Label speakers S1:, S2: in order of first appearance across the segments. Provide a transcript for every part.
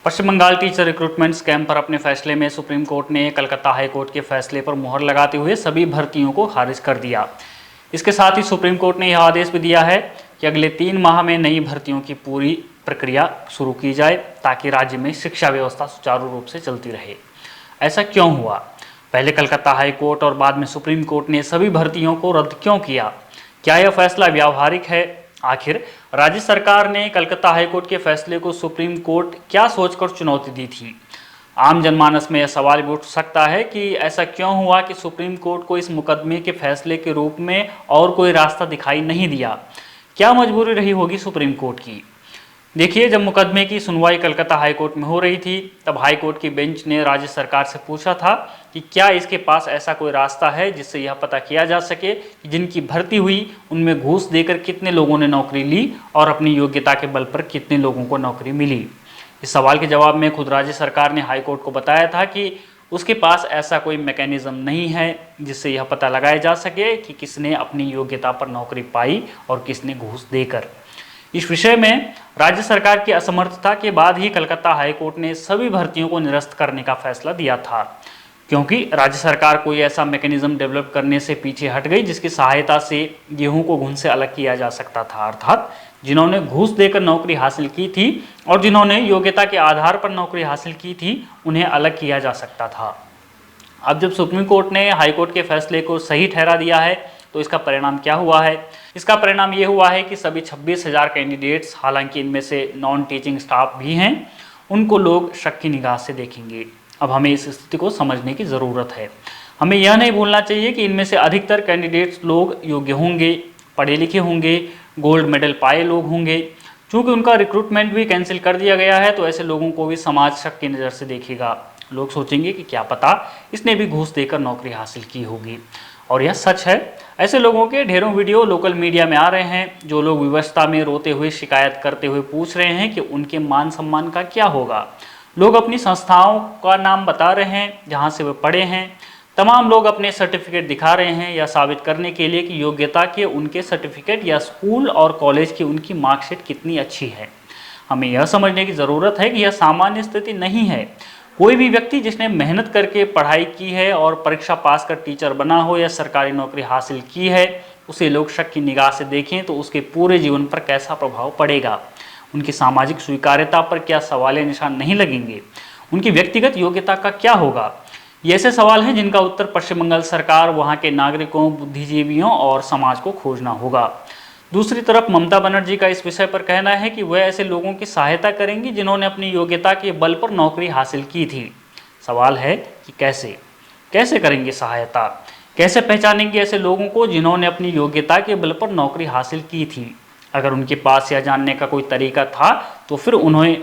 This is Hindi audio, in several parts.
S1: पश्चिम बंगाल टीचर रिक्रूटमेंट स्कैम पर अपने फैसले में सुप्रीम कोर्ट ने कलकत्ता हाई कोर्ट के फैसले पर मुहर लगाते हुए सभी भर्तियों को खारिज कर दिया। इसके साथ ही सुप्रीम कोर्ट ने यह आदेश भी दिया है कि अगले 3 माह में नई भर्तियों की पूरी प्रक्रिया शुरू की जाए ताकि राज्य में शिक्षा व्यवस्था सुचारू रूप से चलती रहे। ऐसा क्यों हुआ? पहले कलकत्ता हाई कोर्ट और बाद में सुप्रीम कोर्ट ने सभी भर्तियों को रद्द क्यों किया? क्या यह फैसला व्यावहारिक है? आखिर राज्य सरकार ने कलकत्ता हाईकोर्ट के फैसले को सुप्रीम कोर्ट क्या सोचकर चुनौती दी थी? आम जनमानस में यह सवाल भी उठ सकता है कि ऐसा क्यों हुआ कि सुप्रीम कोर्ट को इस मुकदमे के फैसले के रूप में और कोई रास्ता दिखाई नहीं दिया। क्या मजबूरी रही होगी सुप्रीम कोर्ट की? देखिए, जब मुकदमे की सुनवाई कलकत्ता हाईकोर्ट में हो रही थी तब हाईकोर्ट की बेंच ने राज्य सरकार से पूछा था कि क्या इसके पास ऐसा कोई रास्ता है जिससे यह पता किया जा सके कि जिनकी भर्ती हुई उनमें घूस देकर कितने लोगों ने नौकरी ली और अपनी योग्यता के बल पर कितने लोगों को नौकरी मिली। इस सवाल के जवाब में खुद राज्य सरकार ने हाईकोर्ट को बताया था कि उसके पास ऐसा कोई मैकेनिज्म नहीं है जिससे यह पता लगाया जा सके कि किसने अपनी योग्यता पर नौकरी पाई और किसने घूस देकर। इस विषय में राज्य सरकार की असमर्थता के बाद ही कलकत्ता हाईकोर्ट ने सभी भर्तियों को निरस्त करने का फैसला दिया था, क्योंकि राज्य सरकार कोई ऐसा मैकेनिज्म डेवलप करने से पीछे हट गई जिसकी सहायता से गेहूं को घुन से अलग किया जा सकता था। अर्थात जिन्होंने घूस देकर नौकरी हासिल की थी और जिन्होंने योग्यता के आधार पर नौकरी हासिल की थी उन्हें अलग किया जा सकता था। अब जब सुप्रीम कोर्ट ने हाईकोर्ट के फैसले को सही ठहरा दिया है तो इसका परिणाम क्या हुआ है? इसका परिणाम ये हुआ है कि सभी 26,000 कैंडिडेट्स, हालांकि इनमें से नॉन टीचिंग स्टाफ भी हैं, उनको लोग शक की निगाह से देखेंगे। अब हमें इस स्थिति को समझने की ज़रूरत है। हमें यह नहीं भूलना चाहिए कि इनमें से अधिकतर कैंडिडेट्स लोग योग्य होंगे, पढ़े लिखे होंगे, गोल्ड मेडल पाए लोग होंगे। चूँकि उनका रिक्रूटमेंट भी कैंसिल कर दिया गया है तो ऐसे लोगों को भी समाज शक की नज़र से देखेगा। लोग सोचेंगे कि क्या पता इसने भी घूस देकर नौकरी हासिल की होगी। और यह सच है। ऐसे लोगों के ढेरों वीडियो लोकल मीडिया में आ रहे हैं। जो लोग विवशता में रोते हुए, शिकायत करते हुए पूछ रहे हैं कि उनके मान सम्मान का क्या होगा। लोग अपनी संस्थाओं का नाम बता रहे हैं जहां से वे पढ़े हैं। तमाम लोग अपने सर्टिफिकेट दिखा रहे हैं यह साबित करने के लिए कि योग्यता के उनके सर्टिफिकेट या स्कूल और कॉलेज की उनकी मार्कशीट कितनी अच्छी है। हमें यह समझने की ज़रूरत है कि यह सामान्य स्थिति नहीं है। कोई भी व्यक्ति जिसने मेहनत करके पढ़ाई की है और परीक्षा पास कर टीचर बना हो या सरकारी नौकरी हासिल की है, उसे लोग शक की निगाह से देखें तो उसके पूरे जीवन पर कैसा प्रभाव पड़ेगा? उनकी सामाजिक स्वीकार्यता पर क्या सवालिया निशान नहीं लगेंगे? उनकी व्यक्तिगत योग्यता का क्या होगा? ये ऐसे सवाल हैं जिनका उत्तर पश्चिम बंगाल सरकार, वहाँ के नागरिकों, बुद्धिजीवियों और समाज को खोजना होगा। दूसरी तरफ ममता बनर्जी का इस विषय पर कहना है कि वह ऐसे लोगों की सहायता करेंगी जिन्होंने अपनी योग्यता के बल पर नौकरी हासिल की थी। सवाल है कि कैसे करेंगे सहायता? कैसे पहचानेंगे ऐसे लोगों को जिन्होंने अपनी योग्यता के बल पर नौकरी हासिल की थी? अगर उनके पास यह जानने का कोई तरीका था तो फिर उन्हें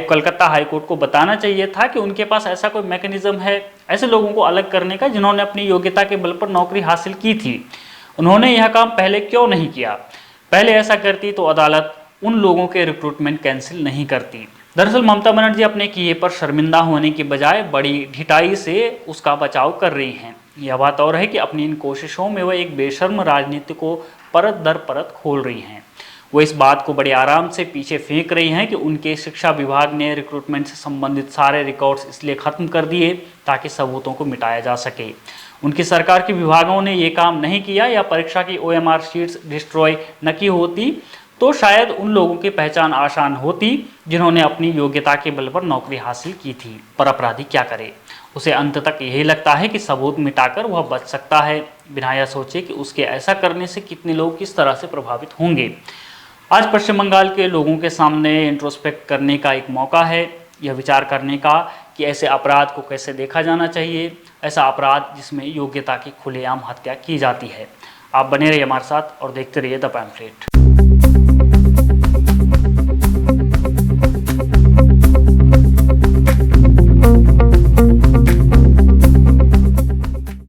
S1: कलकत्ता हाईकोर्ट को बताना चाहिए था कि उनके पास ऐसा कोई मैकेनिज्म है ऐसे लोगों को अलग करने का जिन्होंने अपनी योग्यता के बल पर नौकरी हासिल की थी। उन्होंने यह काम पहले क्यों नहीं किया? पहले ऐसा करती तो अदालत उन लोगों के रिक्रूटमेंट कैंसिल नहीं करती। दरअसल ममता बनर्जी अपने किए पर शर्मिंदा होने के बजाय बड़ी ढिठाई से उसका बचाव कर रही हैं। यह बात और है कि अपनी इन कोशिशों में वह एक बेशर्म राजनीति को परत दर परत खोल रही हैं। वो इस बात को बड़े आराम से पीछे फेंक रही हैं कि उनके शिक्षा विभाग ने रिक्रूटमेंट से संबंधित सारे रिकॉर्ड्स इसलिए ख़त्म कर दिए ताकि सबूतों को मिटाया जा सके। उनकी सरकार के विभागों ने ये काम नहीं किया या परीक्षा की OMR शीट्स डिस्ट्रॉय न की होती तो शायद उन लोगों की पहचान आसान होती जिन्होंने अपनी योग्यता के बल पर नौकरी हासिल की थी। पर अपराधी क्या करे? उसे अंत तक यही लगता है कि सबूत मिटाकर वह बच सकता है, बिना यह सोचे कि उसके ऐसा करने से कितने लोग किस तरह से प्रभावित होंगे। आज पश्चिम बंगाल के लोगों के सामने इंट्रोस्पेक्ट करने का एक मौका है, यह विचार करने का कि ऐसे अपराध को कैसे देखा जाना चाहिए, ऐसा अपराध जिसमें योग्यता की खुलेआम हत्या की जाती है। आप बने रहिए हमारे साथ और देखते रहिए द पैम्फलेट।